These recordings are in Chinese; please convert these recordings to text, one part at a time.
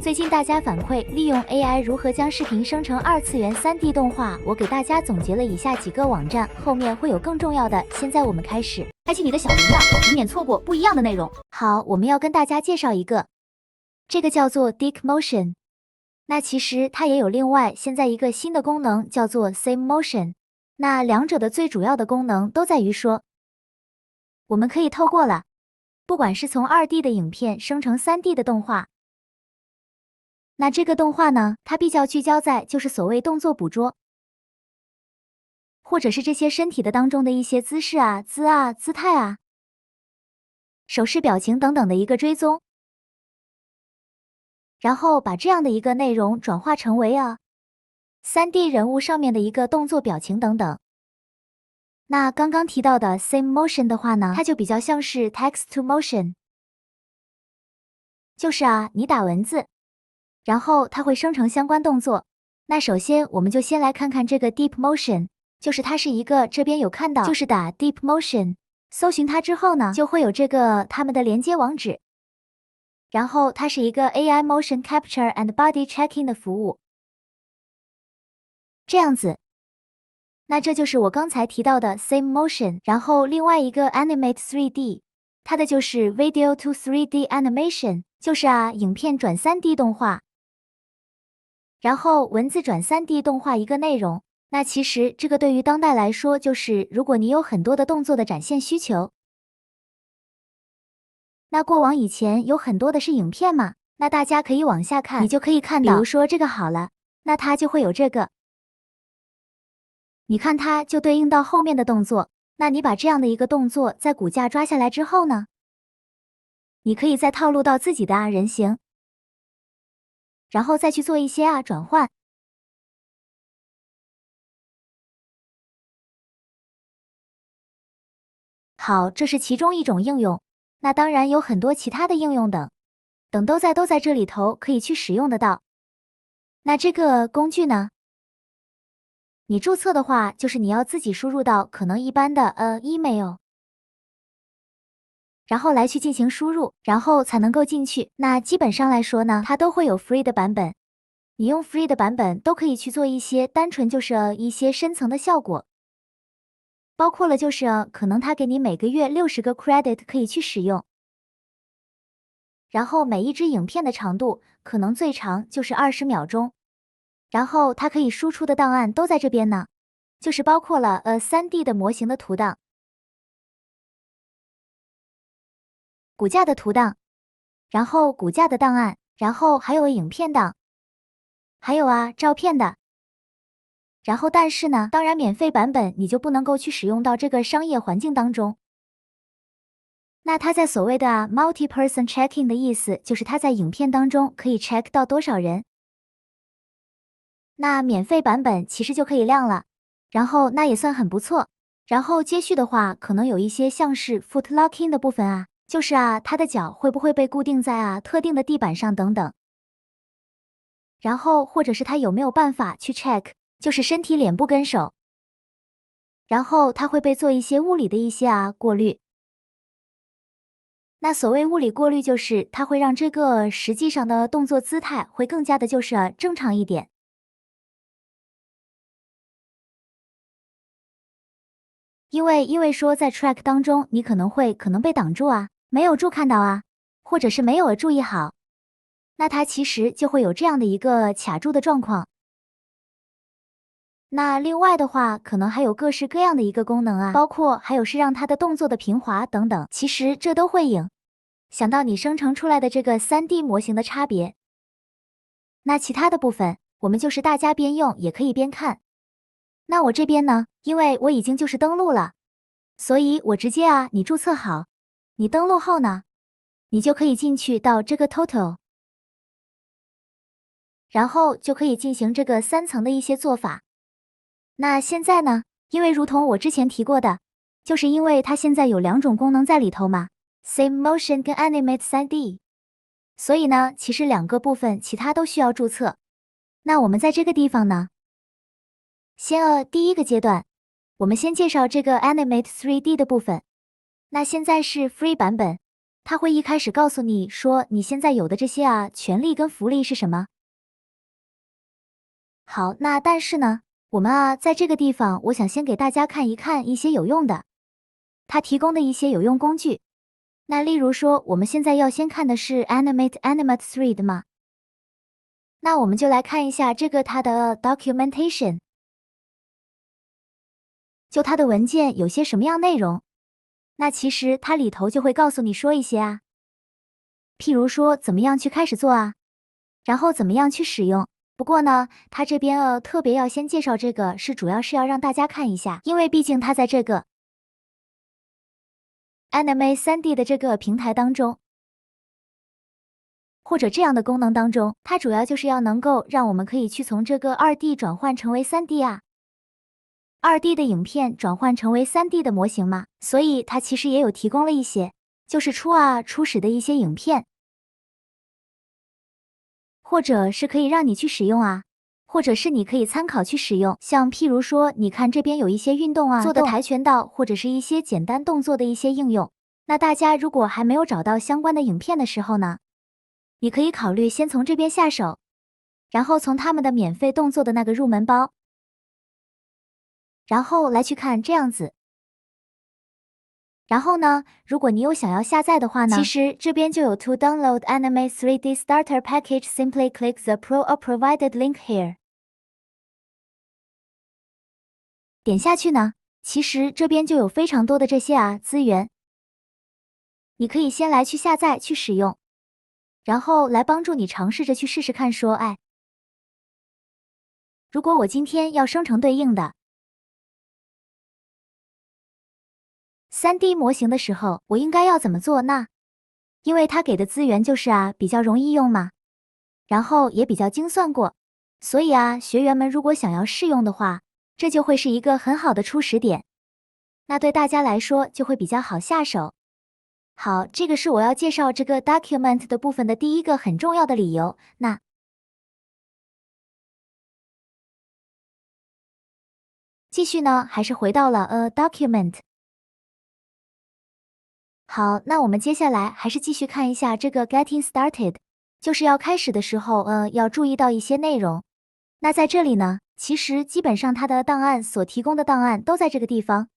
最近大家反馈利用 AI 如何将视频生成二次元 3D 动画，我给大家总结了以下几个网站，后面会有更重要的。现在我们开始，开启你的小铃铛，以免错过不一样的内容。好，我们要跟大家介绍一个，这个叫做 DeepMotion。那其实它也有另外现在一个新的功能叫做 SameMotion。那两者的最主要的功能都在于说，我们可以透过了，不管是从2D 的影片生成3D 的动画。那这个动画呢，它比较聚焦在就是所谓动作捕捉，或者是这些身体的当中的一些姿势啊、姿态啊、手势表情等等的一个追踪，然后把这样的一个内容转化成为3D 人物上面的一个动作表情等等。那刚刚提到的 SameMotion 的话呢，它就比较像是 Text to Motion， 就是你打文字，然后它会生成相关动作。那首先我们就先来看看这个 DeepMotion， 就是它是一个这边有看到，就是打 DeepMotion， 搜寻它之后呢，就会有这个他们的连接网址。然后它是一个 AI Motion Capture and Body Tracking 的服务，这样子。那这就是我刚才提到的 SameMotion， 然后另外一个 Animate 3D， 它的就是 Video to 3D Animation， 就是影片转 3D 动画。然后文字转 3D 动画一个内容，那其实这个对于当代来说，就是如果你有很多的动作的展现需求，那过往以前有很多的是影片嘛，那大家可以往下看，你就可以看到，比如说这个好了，那它就会有这个，你看它就对应到后面的动作，那你把这样的一个动作在骨架抓下来之后呢，你可以再套路到自己的人形。然后再去做一些转换。好，这是其中一种应用。那当然有很多其他的应用等都在这里头可以去使用得到。那这个工具呢，你注册的话，就是你要自己输入到可能一般的email，然后来去进行输入，然后才能够进去。那基本上来说呢，它都会有 free 的版本。你用 free 的版本都可以去做一些单纯就是一些深层的效果，包括了就是可能它给你每个月60个 credit 可以去使用，然后每一支影片的长度可能最长就是20秒钟，然后它可以输出的档案都在这边呢，就是包括了3D 的模型的图档、骨架的图档，然后骨架的档案，然后还有影片档，还有照片的。然后但是呢，当然免费版本你就不能够去使用到这个商业环境当中。那它在所谓的multi-person checking 的意思，就是它在影片当中可以 check 到多少人。那免费版本其实就可以亮了，然后那也算很不错。然后接续的话，可能有一些像是 foot locking 的部分就是它的脚会不会被固定在特定的地板上等等。然后或者是它有没有办法去 check，就是身体、脸部跟手，然后它会被做一些物理的一些过滤。那所谓物理过滤，就是它会让这个实际上的动作姿态会更加的就是正常一点。因为说在 track 当中，你可能被挡住没有注看到或者是没有注意好，那它其实就会有这样的一个卡住的状况。那另外的话，可能还有各式各样的一个功能包括还有是让它的动作的平滑等等，其实这都会影响到你生成出来的这个3D 模型的差别。那其他的部分，我们就是大家边用也可以边看。那我这边呢，因为我已经就是登录了，所以我直接你注册好，你登录后呢，你就可以进去到这个 Total， 然后就可以进行这个3层的一些做法。那现在呢，因为如同我之前提过的，就是因为它现在有2种功能在里头嘛，SameMotion 跟 Animate 3D， 所以呢，其实2个部分其他都需要注册。那我们在这个地方呢，先第一个阶段，我们先介绍这个 Animate 3D 的部分。那现在是 Free 版本，它会一开始告诉你说你现在有的这些权利跟福利是什么。好，那但是呢，我们在这个地方，我想先给大家看一看一些有用的，它提供的一些有用工具。那例如说，我们现在要先看的是 Animate 3的嘛，那我们就来看一下这个它的 documentation， 就它的文件有些什么样内容。那其实它里头就会告诉你说一些譬如说怎么样去开始做然后怎么样去使用。不过呢，它这边特别要先介绍这个，主要是要让大家看一下，因为毕竟它在这个 Anime 3D 的这个平台当中，或者这样的功能当中，它主要就是要能够让我们可以去从这个2D 转换成为3D2D 的影片转换成为3D 的模型嘛，所以它其实也有提供了一些，就是初始的一些影片，或者是可以让你去使用或者是你可以参考去使用，像譬如说，你看这边有一些运动做的跆拳道，或者是一些简单动作的一些应用。那大家如果还没有找到相关的影片的时候呢，你可以考虑先从这边下手，然后从他们的免费动作的那个入门包，然后来去看这样子。然后呢，如果你有想要下载的话呢，其实这边就有 To download Anime 3D Starter Package, simply click the provided link here。点下去呢，其实这边就有非常多的这些资源，你可以先来去下载去使用，然后来帮助你尝试着去试试看说，如果我今天要生成对应的3D 模型的时候，我应该要怎么做呢？因为它给的资源就是比较容易用嘛，然后也比较精算过，所以学员们如果想要试用的话，这就会是一个很好的初始点，那对大家来说就会比较好下手。好，这个是我要介绍这个 document 的部分的第一个很重要的理由。那继续呢，还是回到了document。好，那我们接下来还是继续看一下这个 getting started， 就是要开始的时候，要注意到一些内容。那在这里呢，其实基本上它的档案所提供的档案都在这个地方。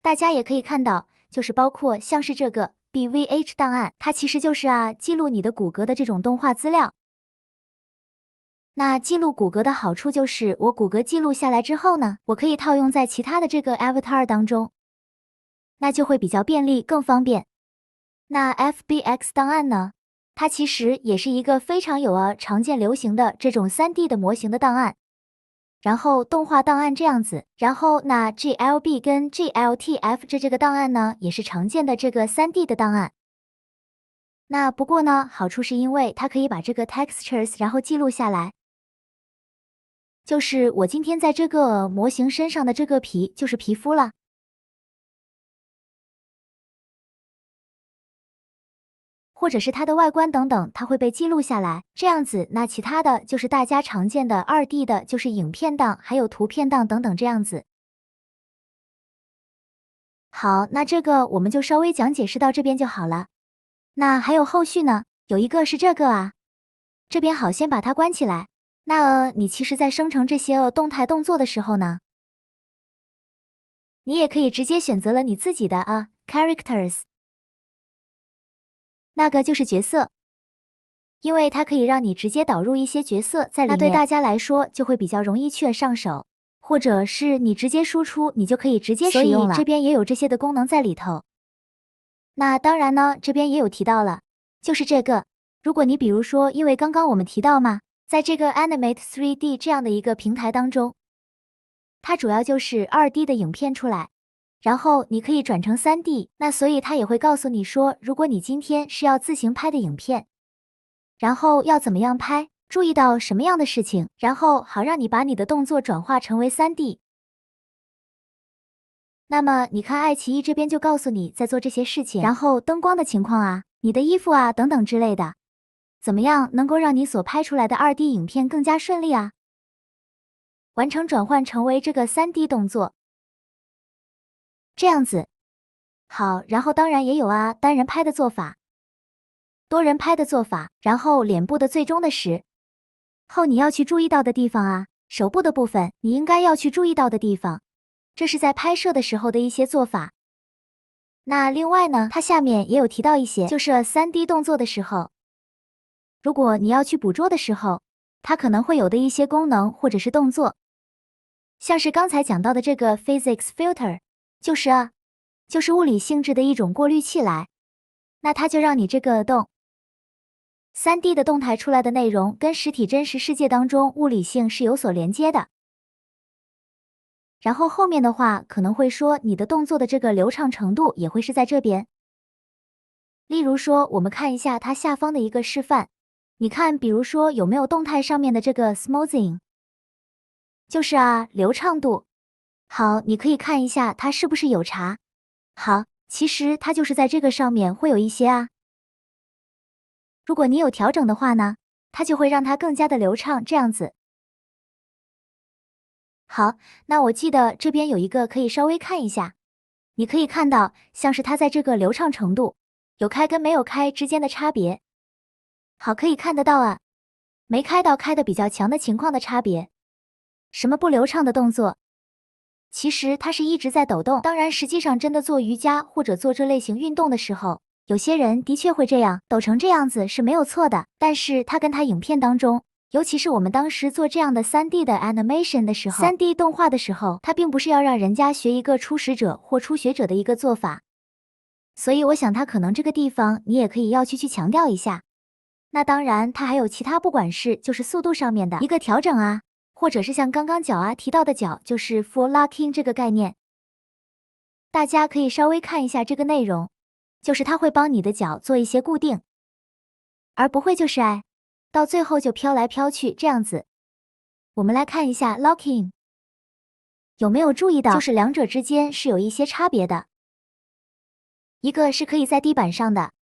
大家也可以看到，就是包括像是这个 BVH 档案，它其实就是记录你的骨骼的这种动画资料。那记录骨骼的好处就是，我骨骼记录下来之后呢，我可以套用在其他的这个 avatar 当中，那就会比较便利，更方便。那 FBX 档案呢，它其实也是一个非常有常见流行的这种3D 的模型的档案。然后动画档案这样子，然后那 GLB 跟 GLTF 这个档案呢，也是常见的这个3D 的档案。那不过呢，好处是因为它可以把这个 textures 然后记录下来，就是我今天在这个模型身上的这个皮就是皮肤了，或者是它的外观等等，它会被记录下来。这样子，那其他的就是大家常见的2D 的，就是影片档，还有图片档等等这样子。好，那这个我们就稍微讲解释到这边就好了。那还有后续呢？有一个是这个这边好，先把它关起来。那你其实在生成这些动态动作的时候呢，你也可以直接选择了你自己的characters。那个就是角色，因为它可以让你直接导入一些角色在里面，那对大家来说就会比较容易去上手，或者是你直接输出，你就可以直接使用了。所以这边也有这些的功能在里头。那当然呢，这边也有提到了，就是这个，如果你比如说，因为刚刚我们提到嘛，在这个 Animate 3D 这样的一个平台当中，它主要就是2D 的影片出来。然后你可以转成3D，那所以它也会告诉你说，如果你今天是要自行拍的影片，然后要怎么样拍，注意到什么样的事情，然后好让你把你的动作转化成为3D。那么你看爱奇艺这边就告诉你在做这些事情，然后灯光的情况你的衣服等等之类的，怎么样能够让你所拍出来的2D 影片更加顺利完成转换成为这个3D 动作。这样子，好，然后当然也有啊，单人拍的做法，多人拍的做法，然后脸部的最终的时候你要去注意到的地方啊，手部的部分你应该要去注意到的地方，这是在拍摄的时候的一些做法。那另外呢，它下面也有提到一些，就是 3D 动作的时候，如果你要去捕捉的时候，它可能会有的一些功能或者是动作，像是刚才讲到的这个 physics filter，就是物理性质的一种过滤器来，那它就让你这个3D 的动态出来的内容跟实体真实世界当中物理性是有所连接的。然后后面的话可能会说你的动作的这个流畅程度也会是在这边。例如说，我们看一下它下方的一个示范，你看，比如说有没有动态上面的这个 smoothing， 就是流畅度。好，你可以看一下它是不是有查。好，其实它就是在这个上面会有一些如果你有调整的话呢，它就会让它更加的流畅，这样子。好，那我记得这边有一个可以稍微看一下，你可以看到像是它在这个流畅程度，有开跟没有开之间的差别。好，可以看得到没开到开的比较强的情况的差别。什么不流畅的动作？其实它是一直在抖动。当然，实际上真的做瑜伽或者做这类型运动的时候，有些人的确会这样抖成这样子是没有错的。但是它跟它影片当中，尤其是我们当时做这样的3D 的 animation 的时候，3D 动画的时候，它并不是要让人家学一个初始者或初学者的一个做法。所以我想它可能这个地方你也可以要去强调一下。那当然，它还有其他，不管是就是速度上面的一个调整或者是像刚刚脚提到的脚，就是 full locking 这个概念，大家可以稍微看一下这个内容，就是它会帮你的脚做一些固定，而不会就是到最后就飘来飘去这样子。我们来看一下 locking， 有没有注意到，就是两者之间是有一些差别的，一个是可以在地板上的，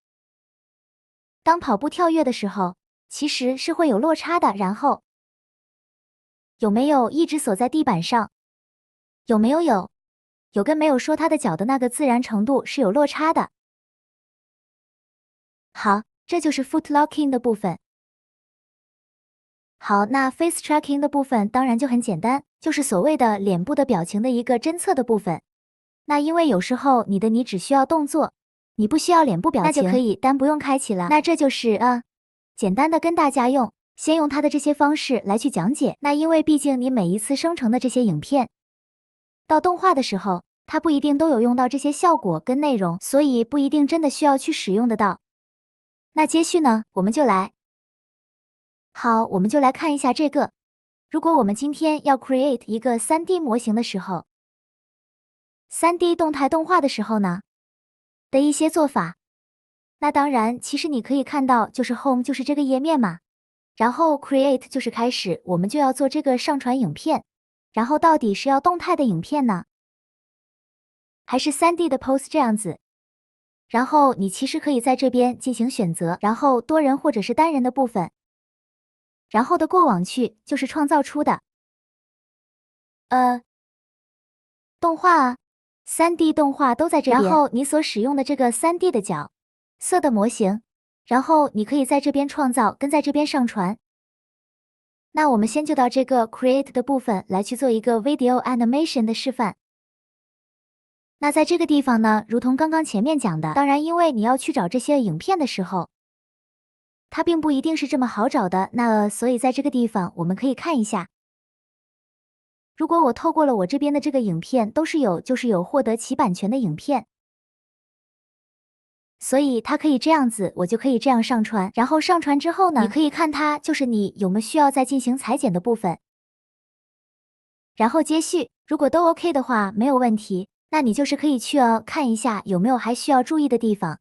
当跑步跳跃的时候，其实是会有落差的，然后有没有一直锁在地板上？有没有？有跟没有说他的脚的那个自然程度是有落差的。好，这就是 foot locking 的部分。好，那 face tracking 的部分当然就很简单，就是所谓的脸部的表情的一个侦测的部分。那因为有时候你只需要动作，你不需要脸部表情，那就可以单不用开启了。那这就是简单的跟大家先用它的这些方式来去讲解。那因为毕竟你每一次生成的这些影片，到动画的时候，它不一定都有用到这些效果跟内容，所以不一定真的需要去使用得到。那接续呢，我们就来看一下这个。如果我们今天要 create 一个 3D 模型的时候，3D 动态动画的时候呢的一些做法。那当然，其实你可以看到，就是 home 就是这个页面嘛，然后 create 就是开始，我们就要做这个上传影片。然后到底是要动态的影片呢，还是3D 的 pose 这样子？然后你其实可以在这边进行选择，然后多人或者是单人的部分，然后的过往去就是创造出的动画3D 动画都在这边，然后你所使用的这个3D 的角色的模型，然后你可以在这边创造跟在这边上传。那我们先就到这个 create 的部分来去做一个 video animation 的示范。那在这个地方呢，如同刚刚前面讲的，当然因为你要去找这些影片的时候，它并不一定是这么好找的。那所以在这个地方我们可以看一下，如果我透过了我这边的这个影片都是就是有获得其版权的影片，所以它可以这样子，我就可以这样上传。然后上传之后呢，你可以看它就是你有没有需要再进行裁剪的部分，然后接续，如果都 OK 的话，没有问题。那你就是可以去看一下有没有还需要注意的地方，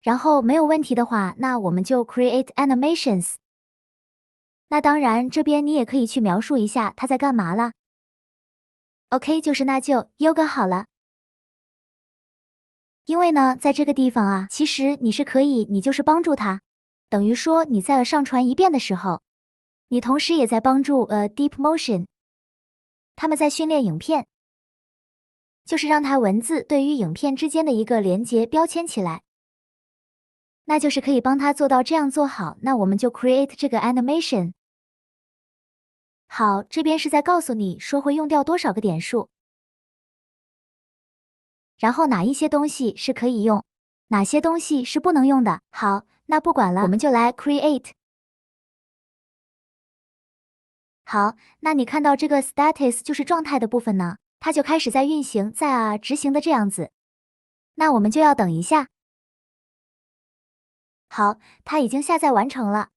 然后没有问题的话，那我们就 create animations。那当然这边你也可以去描述一下它在干嘛了。OK， 就是那就 yoga 好了。因为呢，在这个地方其实你是可以，你就是帮助它，等于说你在上传一遍的时候，你同时也在帮助Deep Motion。他们在训练影片，就是让它文字对于影片之间的一个连接标签起来。那就是可以帮它做到这样做好，那我们就 create 这个 animation。好，这边是在告诉你说会用掉多少个点数，然后哪一些东西是可以用，哪些东西是不能用的。好，那不管了，我们就来 create。好，那你看到这个 status 就是状态的部分呢，它就开始在运行，在执行的这样子。那我们就要等一下。好，它已经下载完成了。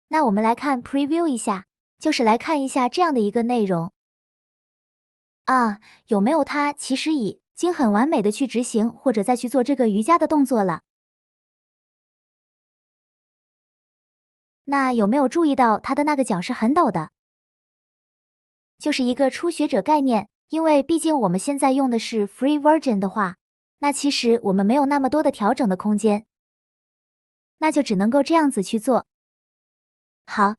那我们来看 preview 一下，就是来看一下这样的一个内容。啊，有没有它其实已经很完美的去执行，或者再去做这个瑜伽的动作了？那有没有注意到它的那个脚是很陡的？就是一个初学者概念，因为毕竟我们现在用的是 free version 的话，那其实我们没有那么多的调整的空间，那就只能够这样子去做。好，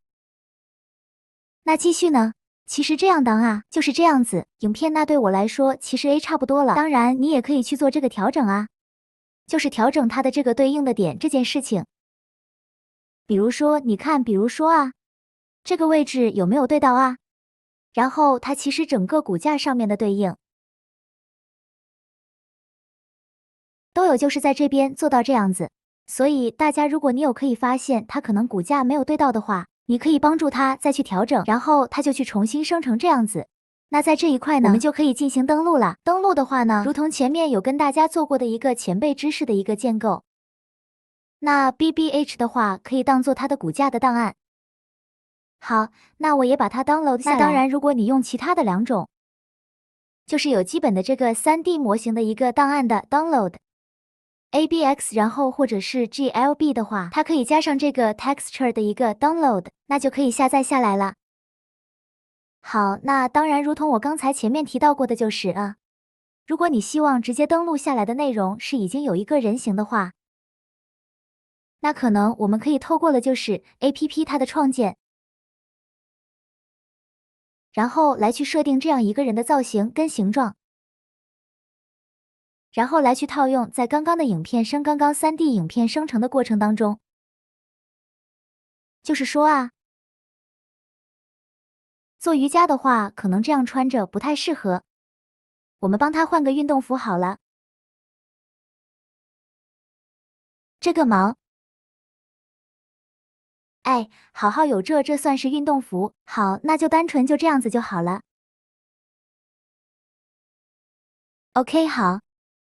那继续呢？其实这样当就是这样子，影片那对我来说其实差不多了。当然你也可以去做这个调整啊，就是调整它的这个对应的点这件事情。比如说你看，比如说这个位置有没有对到啊？然后它其实整个骨架上面的对应都有，就是在这边做到这样子。所以大家如果你有可以发现它可能骨架没有对到的话，你可以帮助它再去调整，然后它就去重新生成这样子。那在这一块呢，我们就可以进行登录了。登录的话呢，如同前面有跟大家做过的一个前辈知识的一个建构，那 BBH 的话可以当做它的骨架的档案。好，那我也把它 download 下来。那当然，如果你用其他的两种，就是有基本的这个 3D 模型的一个档案的 download。ABX， 然后或者是 GLB 的话，它可以加上这个 texture 的一个 download， 那就可以下载下来了。好，那当然，如同我刚才前面提到过的，就是如果你希望直接登录下来的内容是已经有一个人形的话，那可能我们可以透过了就是 APP 它的创建，然后来去设定这样一个人的造型跟形状。然后来去套用在刚刚的影片刚刚 3D 影片生成的过程当中。就是说做瑜伽的话，可能这样穿着不太适合，我们帮他换个运动服好了。这个毛，哎，好好有这算是运动服，好，那就单纯就这样子就好了。OK， 好，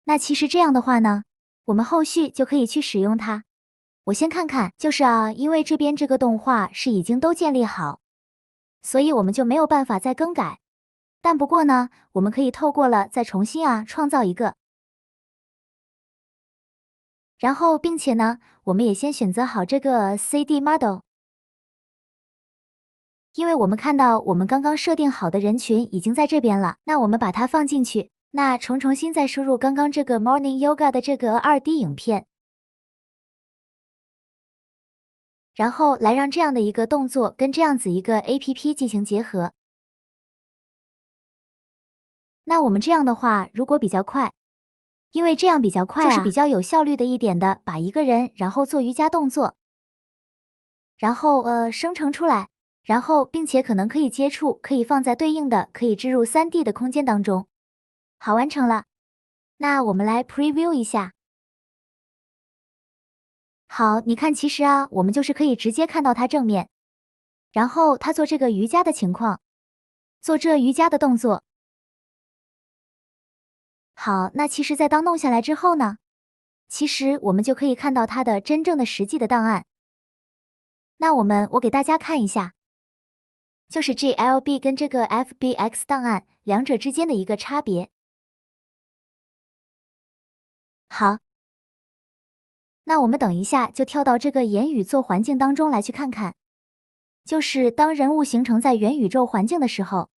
那其实这样的话呢，我们后续就可以去使用它。我先看看，就是因为这边这个动画是已经都建立好，所以我们就没有办法再更改。但不过呢，我们可以透过了再重新创造一个，然后并且呢，我们也先选择好这个 CD model， 因为我们看到我们刚刚设定好的人群已经在这边了，那我们把它放进去，那重新再输入刚刚这个 Morning Yoga 的这个2D 影片，然后来让这样的一个动作跟这样子一个 APP 进行结合。那我们这样的话，如果比较快，因为这样比较快就是比较有效率的一点的，把一个人然后做瑜伽动作，然后生成出来，然后并且可能可以接触，可以放在对应的可以置入 3D 的空间当中。好，完成了。那我们来 preview 一下。好，你看其实我们就是可以直接看到它正面，然后他做这个瑜伽的情况，做这瑜伽的动作。好，那其实在当弄下来之后呢，其实我们就可以看到它的真正的实际的档案。那我给大家看一下，就是 GLB 跟这个 FBX 档案两者之间的一个差别。好，那我们等一下就跳到这个元宇宙环境当中来去看看，就是当人物形成在元宇宙环境的时候，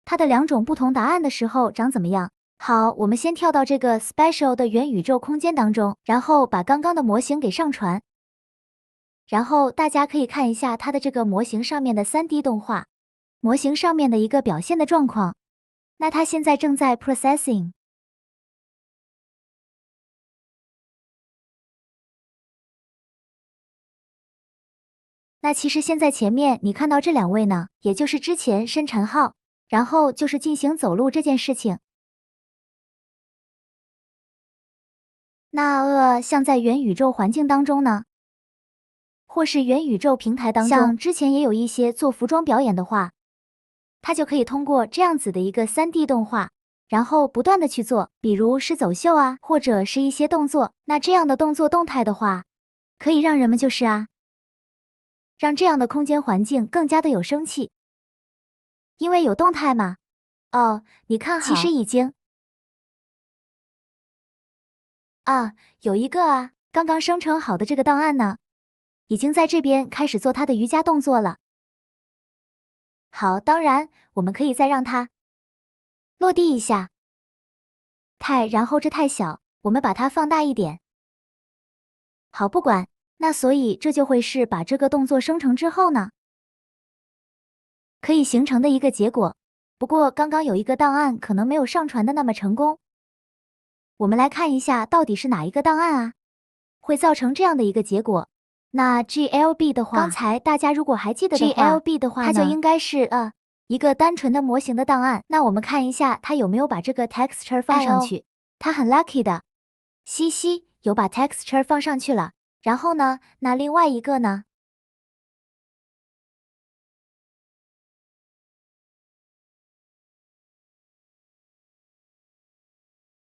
它的两种不同答案的时候长怎么样？好，我们先跳到这个 Special 的元宇宙空间当中，然后把刚刚的模型给上传，然后大家可以看一下它的这个模型上面的3D 动画，模型上面的一个表现的状况。那它现在正在 processing。那其实现在前面你看到这2位呢，也就是之前深沉号，然后就是进行走路这件事情。那像在元宇宙环境当中呢，或是元宇宙平台当中，像之前也有一些做服装表演的话，它就可以通过这样子的一个3D 动画，然后不断的去做，比如是走秀啊，或者是一些动作。那这样的动作动态的话，可以让人们就是让这样的空间环境更加的有生气，因为有动态嘛。哦，你看好，其实已经有一个刚刚生成好的这个档案呢，已经在这边开始做它的瑜伽动作了。好，当然我们可以再让它落地一下，然后这太小，我们把它放大一点。好，不管，那所以这就会是把这个动作生成之后呢，可以形成的一个结果。不过刚刚有一个档案可能没有上传的那么成功，我们来看一下到底是哪一个档案会造成这样的一个结果。那 GLB 的话，刚才大家如果还记得的话，GLB 的话它就应该是一个单纯的模型的档案。那我们看一下它有没有把这个 texture 放上去。它很 lucky 的，嘻嘻，有把 texture 放上去了。然后呢，那另外一个呢？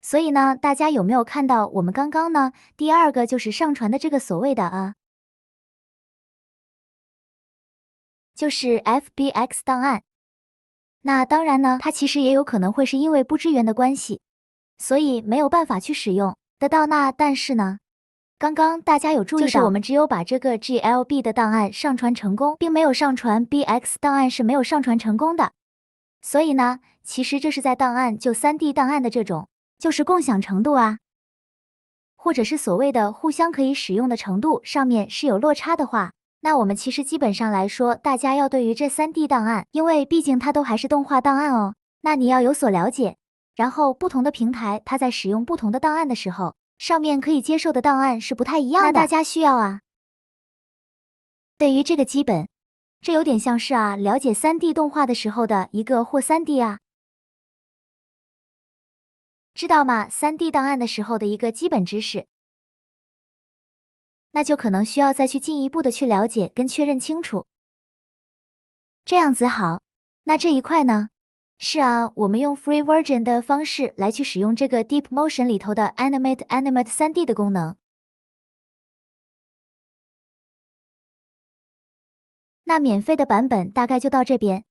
所以呢，大家有没有看到我们刚刚呢？第2个就是上传的这个所谓的就是 FBX 档案。那当然呢，它其实也有可能会是因为不支援的关系，所以没有办法去使用得到。那但是呢，刚刚大家有注意到，就是我们只有把这个 GLB 的档案上传成功，并没有上传 BX 档案是没有上传成功的。所以呢，其实这是在档案就3D 档案的这种就是共享程度或者是所谓的互相可以使用的程度上面是有落差的话，那我们其实基本上来说，大家要对于这3D 档案，因为毕竟它都还是动画档案哦，那你要有所了解。然后不同的平台，它在使用不同的档案的时候，上面可以接受的档案是不太一样的。那大家需要对于这个基本，这有点像是了解3D 动画的时候的一个或3D知道吗？3D 档案的时候的一个基本知识。那就可能需要再去进一步的去了解跟确认清楚。这样子好，那这一块呢？是我们用 free version 的方式来去使用这个 Deep Motion 里头的 Animate 3D 的功能。那免费的版本大概就到这边。